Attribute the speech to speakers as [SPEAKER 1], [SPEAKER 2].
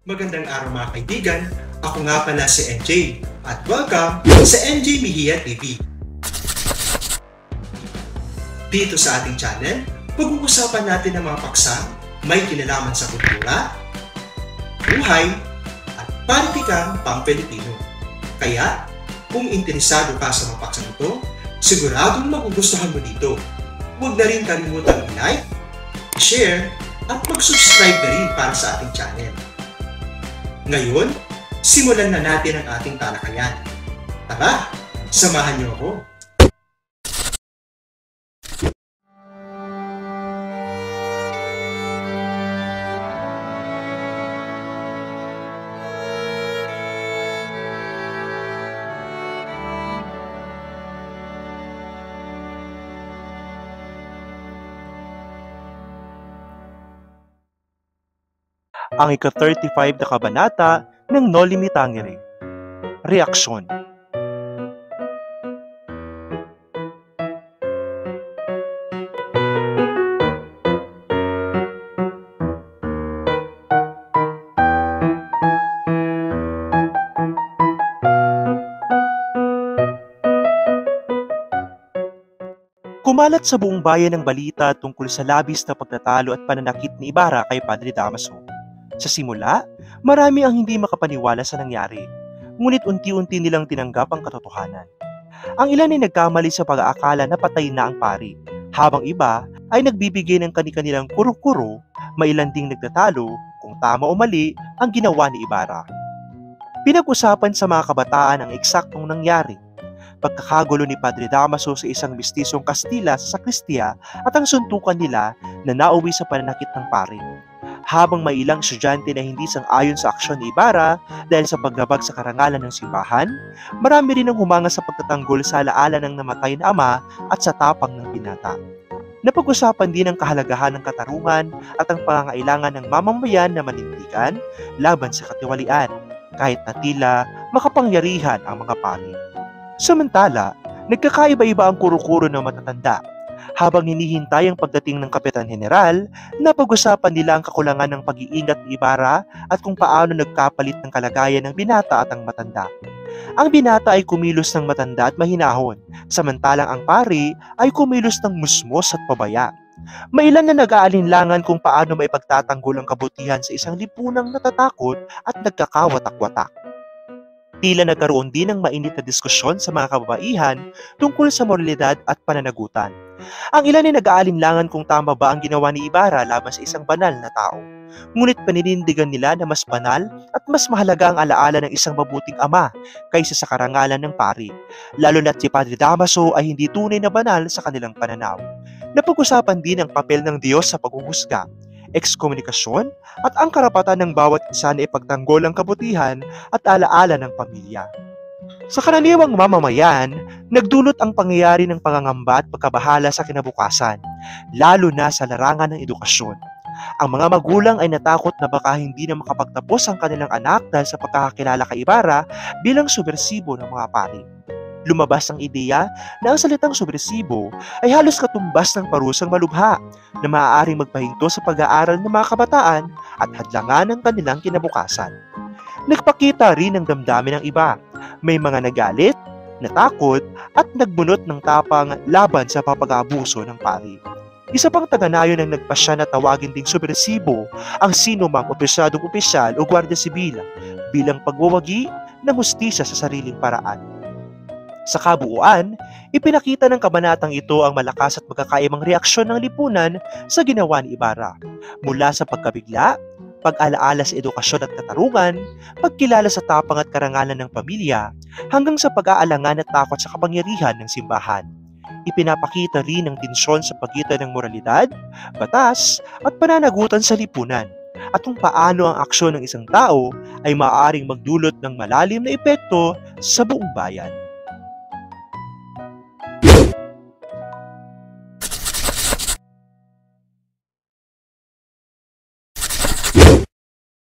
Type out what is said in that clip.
[SPEAKER 1] Magandang araw mga kaibigan, ako nga pala si NJ at welcome sa NJ Mejia TV. Dito sa ating channel, pag-uusapan natin ang mga paksang may kinalaman sa kultura, buhay, at politikang pang-Pilipino. Kaya, kung interesado ka sa mga paksang ito, siguradong magugustuhan mo dito. Huwag na rin kalimutang i-like, share, at mag-subscribe na rin para sa ating channel. Ngayon, simulan na natin ang ating talakayan. Tara, samahan niyo ako.
[SPEAKER 2] Ang ika-35 na kabanata ng Noli Me Tangere. Reaksyon. Kumalat sa buong bayan ang balita tungkol sa labis na pagtatalo at pananakit ni Ibarra kay Padre Damaso. Sa simula, marami ang hindi makapaniwala sa nangyari, ngunit unti-unti nilang tinanggap ang katotohanan. Ang ilan ay nagkamali sa pag-aakala na patay na ang pari, habang iba ay nagbibigay ng kani-kanilang kuro-kuro, mailan ding nagtatalo kung tama o mali ang ginawa ni Ibarra. Pinag-usapan sa mga kabataan ang eksaktong nangyari, pagkakagulo ni Padre Damaso sa isang mistisong Kastila sa sakristiya at ang suntukan nila na nauwi sa pananakit ng pari. Habang may ilang estudyante na hindi sang-ayon sa aksyon ni Ibarra dahil sa paglabag sa karangalan ng simbahan, marami rin ang humanga sa pagtatanggol sa alaala ng namatay na ama at sa tapang ng binata. Napag-usapan din ang kahalagahan ng katarungan at ang pangangailangan ng mamamayan na manindigan laban sa katiwalian, kahit na tila makapangyarihan ang mga pari. Samantala, nagkakaiba-iba ang kuro-kuro ng matatanda. Habang hinihintay ang pagdating ng Kapitan General, napag-usapan nila ang kakulangan ng pag-iingat ni Ibarra at kung paano nagkapalit ng kalagayan ng binata at ang matanda. Ang binata ay kumilos ng matanda at mahinahon, samantalang ang pari ay kumilos ng musmos at pabaya. Mailan na nag-aalinlangan kung paano maipagtatanggol ang kabutihan sa isang lipunang natatakot at nagkakawatak-watak. Tila nagkaroon din ng mainit na diskusyon sa mga kababaihan tungkol sa moralidad at pananagutan. Ang ilan ay nag-aalinlangan kung tama ba ang ginawa ni Ibarra laban sa isang banal na tao. Ngunit paninindigan nila na mas banal at mas mahalaga ang alaala ng isang mabuting ama kaysa sa karangalan ng pari, lalo na't si Padre Damaso ay hindi tunay na banal sa kanilang pananaw. Napag-usapan din ang papel ng Diyos sa paghuhusga, ekskomunikasyon at ang karapatan ng bawat isa na ipagtanggol ang kabutihan at alaala ng pamilya. Sa karaniwang mamamayan, nagdulot ang pangyayari ng pangangamba at pagkabahala sa kinabukasan, lalo na sa larangan ng edukasyon. Ang mga magulang ay natakot na baka hindi na makapagtapos ang kanilang anak dahil sa pagkakakilala kay Ibarra bilang subversibo ng mga pari. Lumabas ang ideya na ang salitang subversibo ay halos katumbas ng parusang malubha na maaaring magpahinto sa pag-aaral ng mga kabataan at hadlangan ng kanilang kinabukasan. Nagpakita rin ng damdamin ng iba. May mga nagalit, natakot at nagbunot ng tapang laban sa papag-aabuso ng pari. Isa pang taga-nayon ang nagpasya na tawagin ding subversibo ang sino mang opisyadong opisyal o gwardiya sibil bilang pagwawagi ng hustisya sa sariling paraan. Sa kabuuan, ipinakita ng kabanatang ito ang malakas at magkakaibang reaksyon ng lipunan sa ginawa ni Ibarra, mula sa pagkabigla, pag-alaala sa edukasyon at katarungan, pagkilala sa tapang at karangalan ng pamilya, hanggang sa pag-aalangan at takot sa kapangyarihan ng simbahan. Ipinapakita rin ang tensyon sa pagitan ng moralidad, batas, at pananagutan sa lipunan, at kung paano ang aksyon ng isang tao ay maaaring magdulot ng malalim na epekto sa buong bayan.